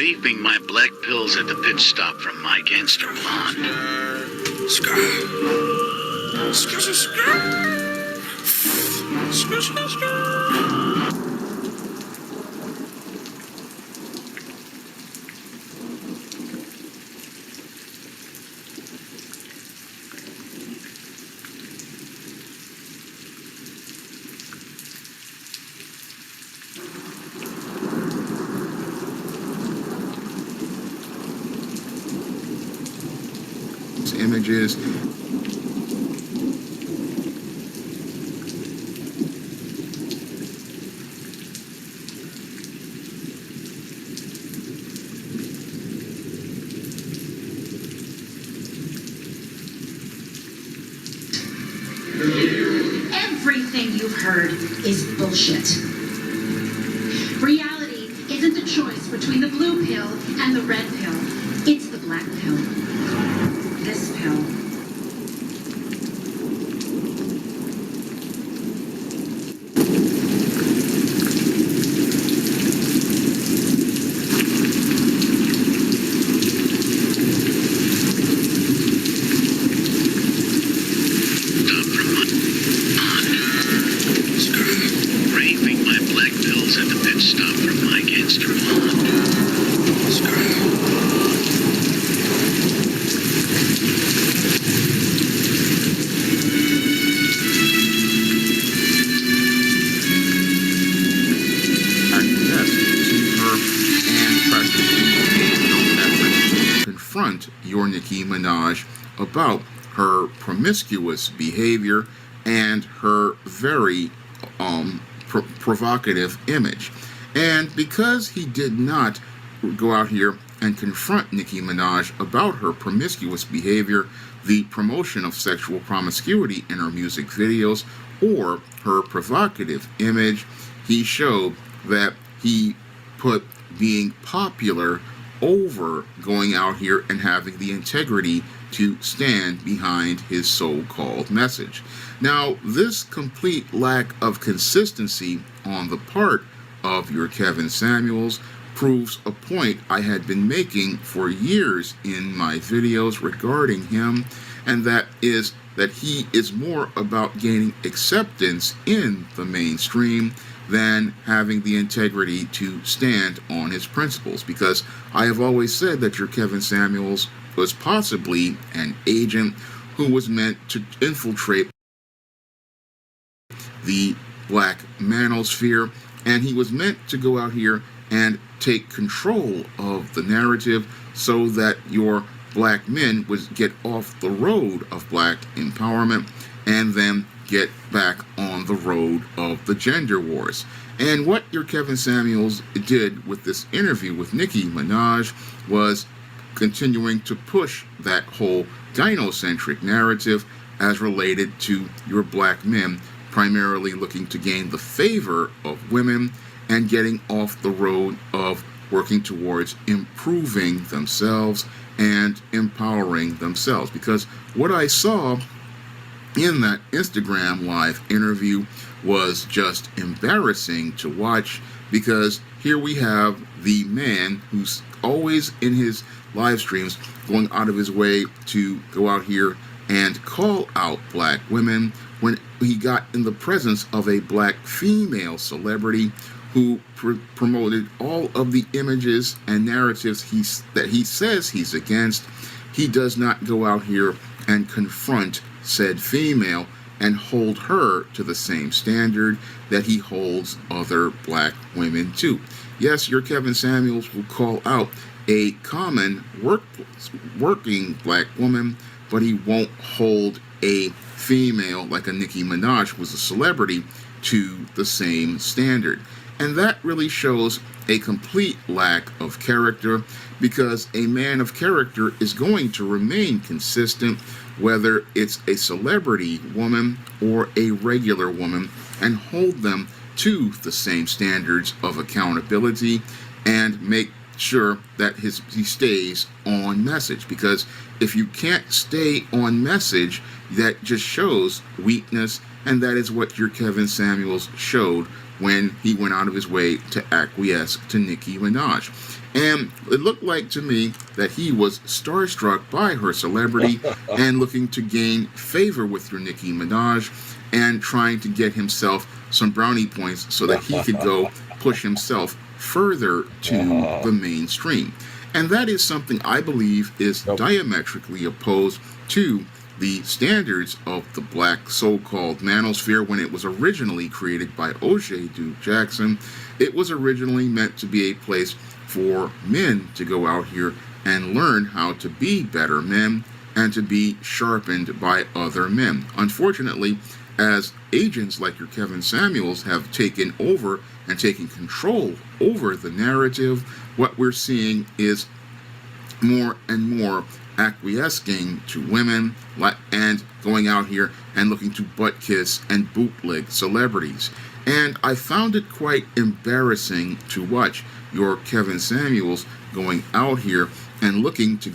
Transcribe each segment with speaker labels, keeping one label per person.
Speaker 1: Raving my black pills at the pit stop from my gangster blonde.
Speaker 2: Images.
Speaker 3: Everything you've heard is bullshit. Reality isn't a choice between the blue pill and the red pill. It's the black pill. This pill.
Speaker 1: Raving my black pills at the pit stop from my gangster blonde.
Speaker 2: Confront your Nicki Minaj about her promiscuous behavior and her very provocative image. And because he did not go out here and confront Nicki Minaj about her promiscuous behavior, the promotion of sexual promiscuity in her music videos, or her provocative image, he showed that he put being popular over going out here and having the integrity to stand behind his so-called message. Now, this complete lack of consistency on the part of your Kevin Samuels proves a point I had been making for years in my videos regarding him, and that is that he is more about gaining acceptance in the mainstream than having the integrity to stand on his principles, because I have always said that your Kevin Samuels was possibly an agent who was meant to infiltrate the black manosphere, and he was meant to go out here and take control of the narrative so that your black men would get off the road of black empowerment and then get back on the road of the gender wars. And what your Kevin Samuels did with this interview with Nicki Minaj was continuing to push that whole gynocentric narrative as related to your black men primarily looking to gain the favor of women and getting off the road of working towards improving themselves and empowering themselves. Because what I saw in that Instagram live interview was just embarrassing to watch, because here we have the man who's always in his live streams going out of his way to go out here and call out black women when he got in the presence of a black female celebrity who promoted all of the images and narratives that he says he's against. He does not go out here and confront said female and hold her to the same standard that he holds other black women to. Yes, your Kevin Samuels will call out a common working black woman, but he won't hold a female like a Nicki Minaj, who was a celebrity, to the same standard. And that really shows a complete lack of character, because a man of character is going to remain consistent whether it's a celebrity woman or a regular woman, and hold them to the same standards of accountability and make sure that he stays on message. Because if you can't stay on message, that just shows weakness and that is what your Kevin Samuels showed when he went out of his way to acquiesce to Nicki Minaj. And it looked like to me that he was starstruck by her celebrity and looking to gain favor with your Nicki Minaj and trying to get himself some brownie points so that he could go push himself further to the mainstream. And that is something I believe is diametrically opposed to the standards of the black so-called manosphere when it was originally created by O.J. Duke Jackson. It was originally meant to be a place for men to go out here and learn how to be better men and to be sharpened by other men. Unfortunately, as agents like your Kevin Samuels have taken over and taken control over the narrative, what we're seeing is more and more acquiescing to women and going out here and looking to butt kiss and bootleg celebrities. And I found it quite embarrassing to watch your Kevin Samuels going out here and looking to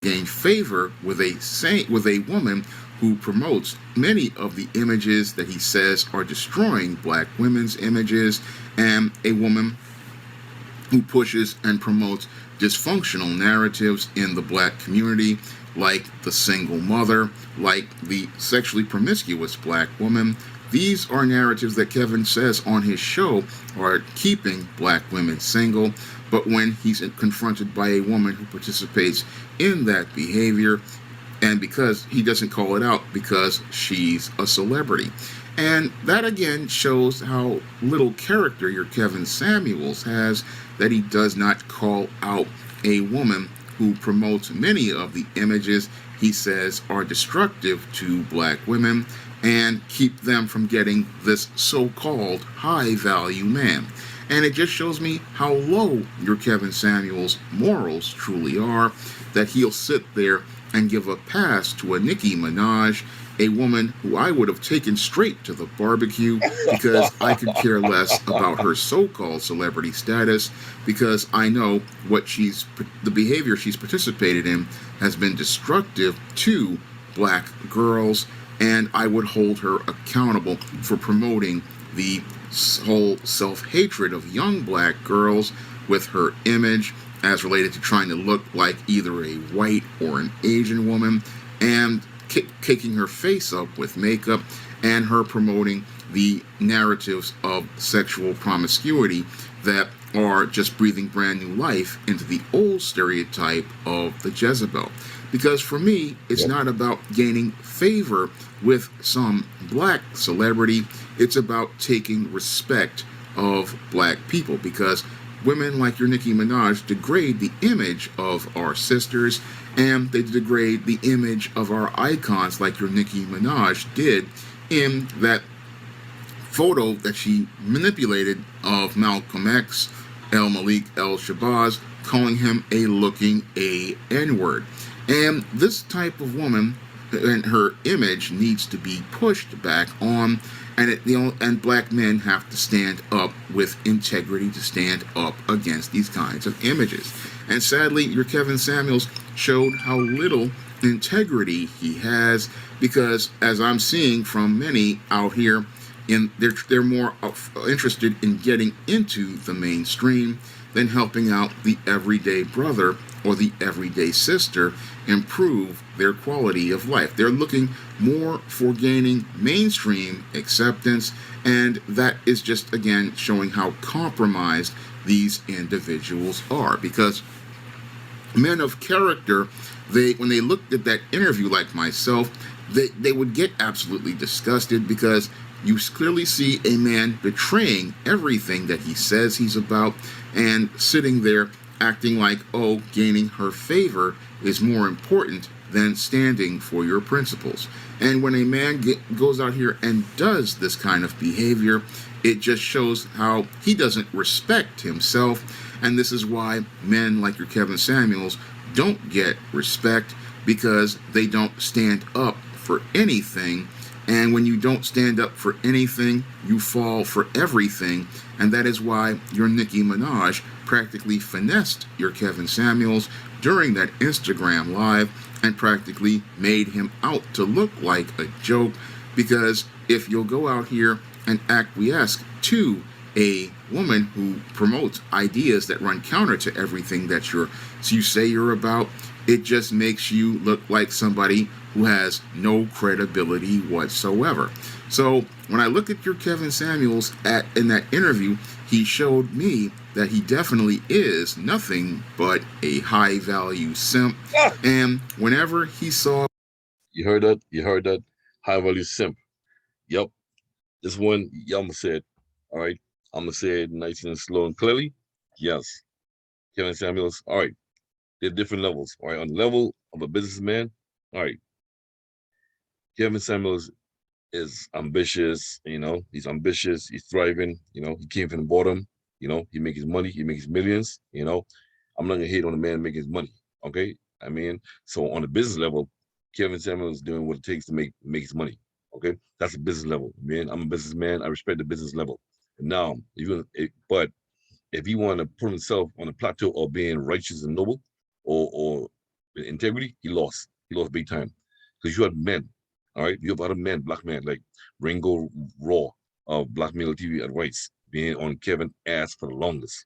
Speaker 2: gain favor with a woman who promotes many of the images that he says are destroying black women's images, and a woman who pushes and promotes dysfunctional narratives in the black community, like the single mother, like the sexually promiscuous black woman. These are narratives that Kevin says on his show are keeping black women single, but when he's confronted by a woman who participates in that behavior, and because he doesn't call it out because she's a celebrity. And that again shows how little character your Kevin Samuels has, that he does not call out a woman who promotes many of the images he says are destructive to black women and keep them from getting this so-called high-value man. And it just shows me how low your Kevin Samuels' morals truly are, that he'll sit there and give a pass to a Nicki Minaj, a woman who I would have taken straight to the barbecue because I could care less about her so-called celebrity status, because I know the behavior she's participated in has been destructive to black girls, and I would hold her accountable for promoting the whole self-hatred of young black girls with her image as related to trying to look like either a white or an Asian woman, and caking her face up with makeup, and her promoting the narratives of sexual promiscuity that are just breathing brand new life into the old stereotype of the Jezebel. Because for me, it's not about gaining favor with some black celebrity, it's about taking respect of black people, because women like your Nicki Minaj degrade the image of our sisters, and they degrade the image of our icons like your Nicki Minaj did in that photo that she manipulated of Malcolm X, El Malik El Shabazz, calling him a looking a N-word. And this type of woman and her image needs to be pushed back on, and black men have to stand up with integrity to stand up against these kinds of images. And sadly, your Kevin Samuels showed how little integrity he has, because as I'm seeing from many out here, they're more interested in getting into the mainstream than helping out the everyday brother or the everyday sister improve their quality of life. They're looking more for gaining mainstream acceptance, and that is just again showing how compromised these individuals are. Because men of character, when they looked at that interview like myself, they would get absolutely disgusted, because you clearly see a man betraying everything that he says he's about and sitting there acting like, oh, gaining her favor is more important than standing for your principles. And when a man goes out here and does this kind of behavior, it just shows how he doesn't respect himself. And this is why men like your Kevin Samuels don't get respect, because they don't stand up for anything. And when you don't stand up for anything, you fall for everything. And that is why your Nicki Minaj practically finessed your Kevin Samuels during that Instagram live and practically made him out to look like a joke, because if you'll go out here and acquiesce to a woman who promotes ideas that run counter to everything that you say you're about, it just makes you look like somebody who has no credibility whatsoever. So when I look at your Kevin Samuels in that interview, he showed me that he definitely is nothing but a high value simp. And whenever he saw,
Speaker 4: You heard that? You heard that? High value simp. Yep. This one, yeah, I'm gonna say it. All right. I'm gonna say it nice and slow and clearly. Yes. Kevin Samuels. All right. They're different levels. All right. On the level of a businessman, all right. Kevin Samuels is ambitious. He's ambitious. He's thriving. He came from the bottom. He makes his money. He makes his millions. I'm not gonna hate on the man making his money. Okay. So on the business level, Kevin Samuels is doing what it takes to make his money. Okay, that's a business level, man. I'm a businessman. I respect the business level. And now, but if he want to put himself on a plateau of being righteous and noble, or integrity, he lost. He lost big time, because you have men. All right, you have other men, black men like Ringo Raw of Black Male TV Advice, being on Kevin ass for the longest.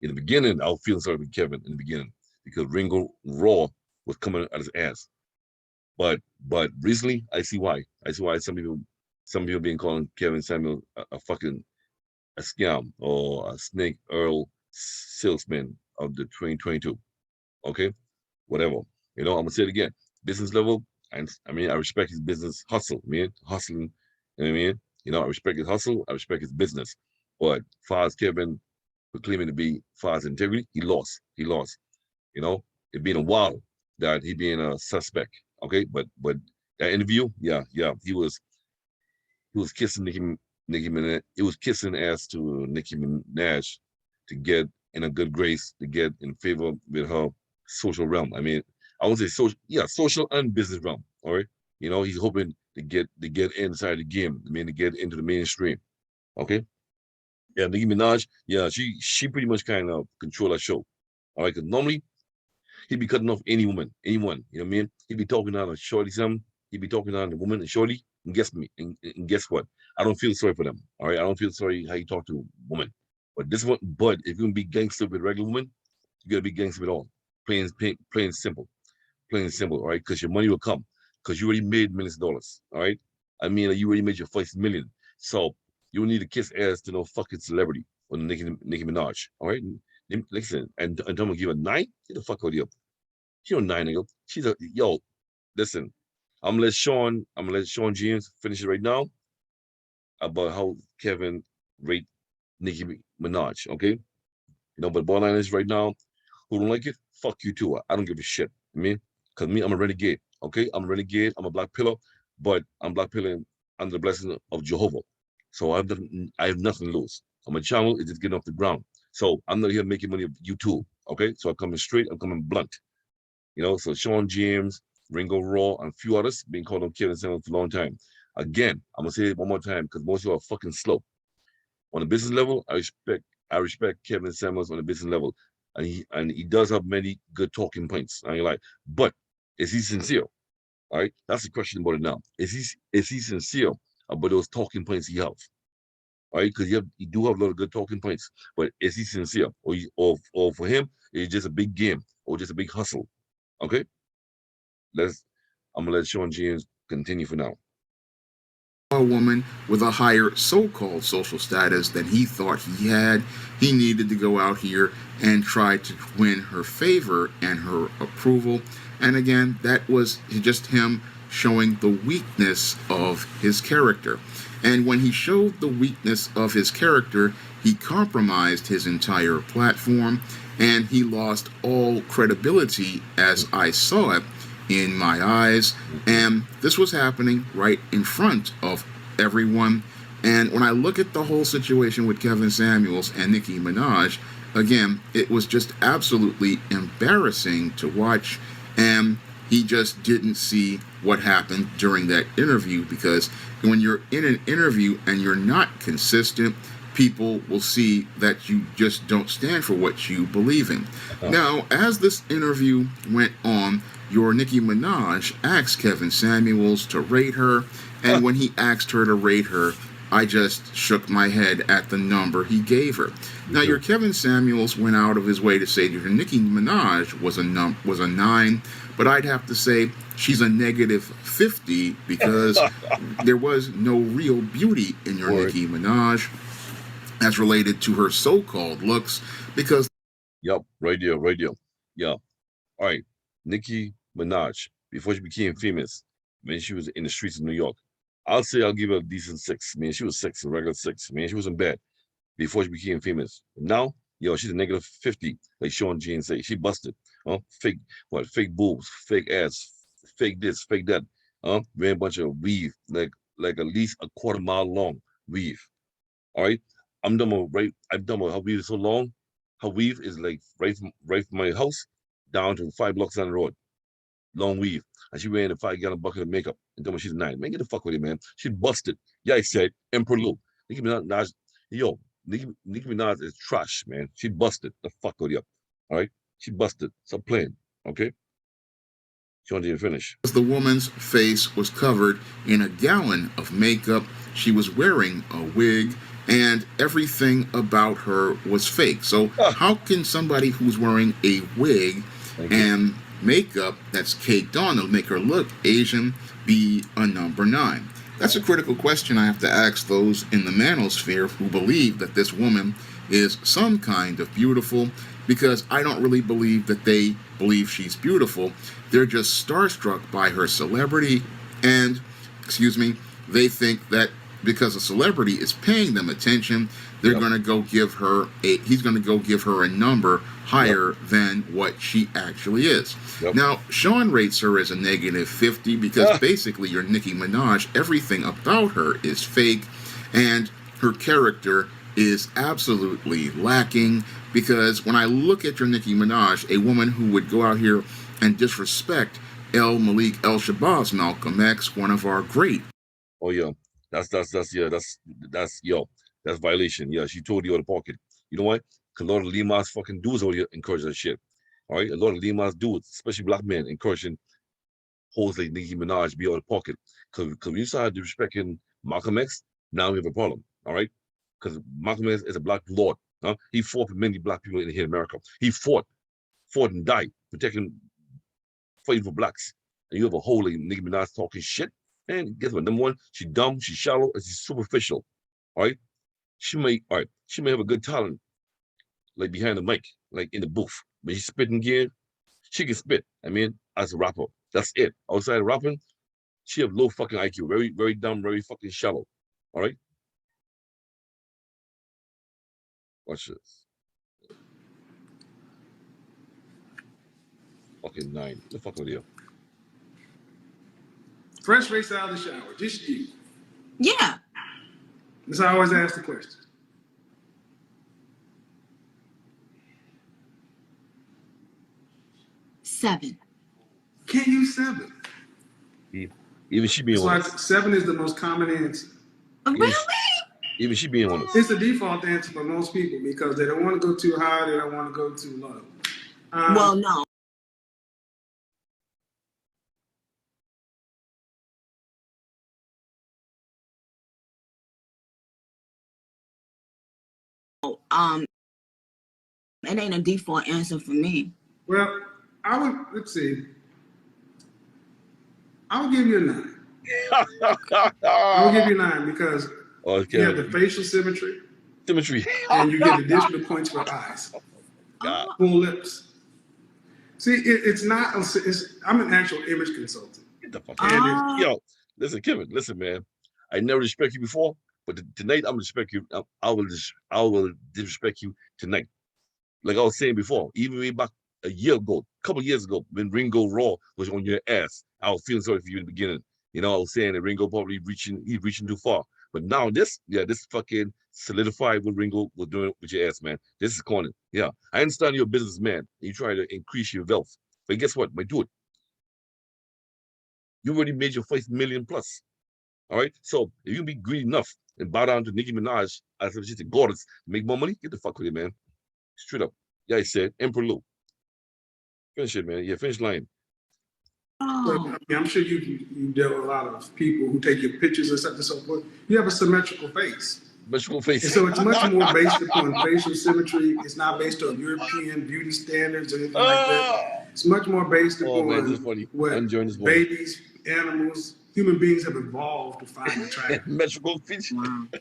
Speaker 4: In the beginning, I was feeling sorry for Kevin in the beginning, because Ringo Raw was coming out his ass. But recently, I see why. I see why some people being calling Kevin Samuel a fucking a scam or a snake oil salesman of the 2022. Okay, whatever. I'm gonna say it again. Business level, and I respect his business hustle, man. Hustling, you know what I mean? I respect his hustle. I respect his business. But far as Kevin claiming to be far as integrity, he lost. He lost. It been a while that he being a suspect. Okay, but that interview, yeah, he was kissing Nicki Minaj. It was kissing ass to Nicki Minaj to get in a good grace, to get in favor with her social realm. I won't say social, yeah, social and business realm. All right, he's hoping to get inside the game. To get into the mainstream. Okay, yeah, Nicki Minaj, yeah, she pretty much kind of control that show. All right, because normally he'd be cutting off anyone, you know what I mean? He'd be talking on a shorty something, he'd be talking on the woman and shorty, and guess what? I don't feel sorry for them. All right. I don't feel sorry how you talk to a woman. But if you're gonna be gangster with regular women, you gotta be gangster with all. Plain simple. Plain and simple, all right? Because your money will come. Because you already made millions of dollars. All right. You already made your first million. So you don't need to kiss ass to no fucking celebrity or Nicki Minaj. All right. Listen, and I'm gonna give a 9. Get the fuck out of here. She don't 9, nigga. She's a yo. Listen, I'm gonna let Sean James finish it right now about how Kevin rate Nicki Minaj. Okay, but bottom line is right now, who don't like it, fuck you too. I don't give a shit. Cause me, I'm a renegade. Okay, I'm a renegade. I'm a black pillar, but I'm black pillar under the blessing of Jehovah. So I have nothing to lose. So my channel is just getting off the ground. So I'm not here making money of YouTube. Okay, so I'm coming straight. I'm coming blunt. So Sean James, Ringo Raw, and a few others been called on Kevin Samuels for a long time. Again, I'm gonna say it one more time because most of you are fucking slow. On the business level, I respect Kevin Samuels on the business level, and he does have many good talking points. I ain't like, but is he sincere? All right, that's the question about it now. Is he sincere about those talking points he have? All right, because he do have a lot of good talking points, but is he sincere, or for him it's just a big game or just a big hustle? Okay, I'm gonna let Sean James continue for now.
Speaker 2: a woman with a higher so-called social status than he thought he had, he needed to go out here and try to win her favor and her approval. And again, that was just him showing the weakness of his character. And when he showed the weakness of his character, he compromised his entire platform and he lost all credibility as I saw it in my eyes. And this was happening right in front of everyone. And when I look at the whole situation with Kevin Samuels and Nicki Minaj, again, it was just absolutely embarrassing to watch. And he just didn't see what happened during that interview, because when you're in an interview and you're not consistent, people will see that you just don't stand for what you believe in. Now, as this interview went on, your Nicki Minaj asked Kevin Samuels to rate her, and when he asked her to rate her, I just shook my head at the number he gave her. Now, your Kevin Samuels went out of his way to say that your Nicki Minaj was a 9, but I'd have to say she's a negative 50 because there was no real beauty in your Nicki Minaj as related to her so-called looks because
Speaker 4: Yup, radio. Yeah. All right. Nicki Minaj, before she became famous, when she was in the streets of New York, I'll say I'll give her a decent 6. Man, she was 6, a regular 6. Man, she wasn't bad before she became famous. Now, she's a negative 50, like Sean Jean say. She busted. Fake fake boobs, fake ass, fake this, fake that. Wearing a bunch of weave, like at least a quarter mile long weave. All right. I'm done with her weave is so long. Her weave is like right from my house down to 5 blocks down the road. Long weave. And she wearing a 5-gallon bucket of makeup. And tell me she's 9. Man, get the fuck with it, man. She busted. Yeah, I said Emperial. Nicki Minaj, Nicki Minaj is trash, man. She busted the fuck with you. All right? She busted. Stop playing. Okay? She wanted to finish.
Speaker 2: the woman's face was covered in a gallon of makeup. She was wearing a wig, and everything about her was fake. So how can somebody who's wearing a wig and makeup that's caked on to make her look Asian be a number 9? That's a critical question I have to ask those in the manosphere who believe that this woman is some kind of beautiful, because I don't really believe that they believe she's beautiful. They're just starstruck by her celebrity, and, they think that because a celebrity is paying them attention, they're going to go give her he's going to go give her a number higher than what she actually is. Now, Sean rates her as a negative 50 because basically your Nicki Minaj, everything about her is fake, and her character is absolutely lacking, because when I look at your Nicki Minaj, a woman who would go out here and disrespect Malik El Shabazz, Malcolm X, one of our great.
Speaker 4: Oh yeah. That's violation. Yeah, she told you out of pocket. You know what? Because a lot of Limas fucking dudes over here encourage that shit. All right? A lot of Limas dudes, especially black men, encouraging hoes like Nicki Minaj be out of pocket. Because when you started disrespecting Malcolm X, now we have a problem. All right? Because Malcolm X is a black lord. He fought for many black people in here in America. He fought and died, fighting for blacks. And you have a whole like Nicki Minaj talking shit. And guess what? Number one, she's dumb, she's shallow, and she's superficial. All right. She may have a good talent, like behind the mic, like in the booth. When she's spitting gear, she can spit. I mean, as a rapper. That's it. Outside of rapping, she have low fucking IQ, very, very dumb, very fucking shallow. All right. Watch this. Fucking 9. The fuck with you.
Speaker 5: Fresh face out of the shower, just you.
Speaker 6: Yeah.
Speaker 5: That's how I always ask the question.
Speaker 6: Seven.
Speaker 5: Can't use 7.
Speaker 4: Even she being
Speaker 5: It's like
Speaker 4: honest.
Speaker 5: 7 is the most common answer.
Speaker 6: Really?
Speaker 4: Even she being honest.
Speaker 5: It's the default answer for most people because they don't want to go too high, they don't want to go too low.
Speaker 6: Well, no. It ain't a default answer for me.
Speaker 5: Well, let's see. I would give you a 9. I would give you a 9 because you have the facial symmetry. And you get additional points for eyes. Full lips. See, it's not. I'm an actual image consultant.
Speaker 4: Get the fuck Yo, listen, Kevin. Listen, man. I never respect you before, but tonight I'm gonna respect you. I will disrespect you tonight. Like I was saying before, even way back a couple years ago, when Ringo Raw was on your ass, I was feeling sorry for you in the beginning. I was saying that Ringo probably he's reaching too far. But now this fucking solidified what Ringo was doing with your ass, man. This is corny. Yeah, I understand you're a businessman and you try to increase your wealth, but guess what? My dude, you already made your first million plus. All right. So if you be greedy enough and bow down to Nicki Minaj as if she's a goddess to make more money. Get the fuck with it, man. Straight up. Yeah, I said Emperial. Finish it, man. Yeah, finish line.
Speaker 5: I mean, I'm sure you dealt with a lot of people who take your pictures and such and so forth. You have a symmetrical face.
Speaker 4: Symmetrical face.
Speaker 5: And so it's much more based upon facial symmetry. It's not based on European beauty standards or anything like that. It's much more based upon what babies, animals, human beings have evolved to find attractive.
Speaker 4: Symmetrical face.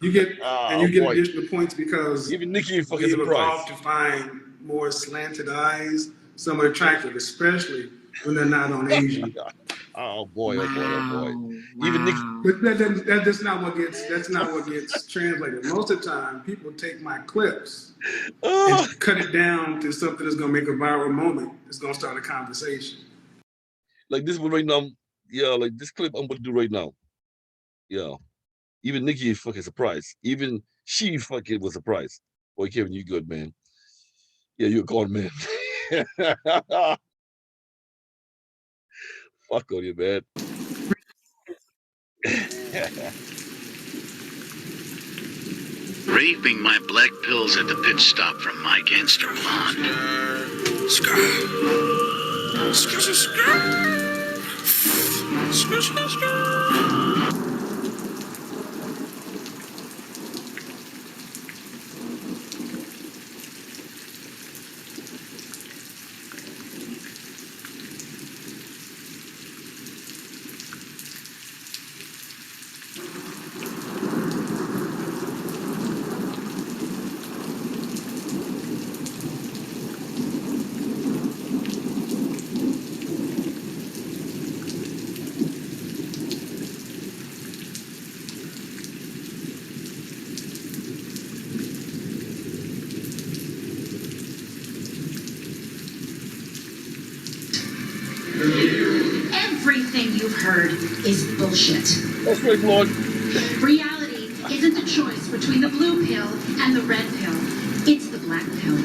Speaker 5: You get additional points because
Speaker 4: even Nikki
Speaker 5: we've evolved to find more slanted eyes, somewhat attractive, especially when they're not on Asian.
Speaker 4: Oh boy! Even Nikki.
Speaker 5: But that's not what gets translated. Most of the time, people take my clips and cut it down to something that's gonna make a viral moment. It's gonna start a conversation.
Speaker 4: Like this one right now. Yeah, like this clip I'm gonna do right now. Yeah. Even Nikki is fucking surprised. Even she fucking was surprised. Boy, Kevin, you good, man. Yeah, you're a con man. Fuck on you, man.
Speaker 1: Raping my black pills at the pit stop from my gangster blonde.
Speaker 3: Everything you've heard is bullshit.
Speaker 4: That's right, Lord.
Speaker 3: Reality isn't a choice between the blue pill and the red pill. It's the black pill.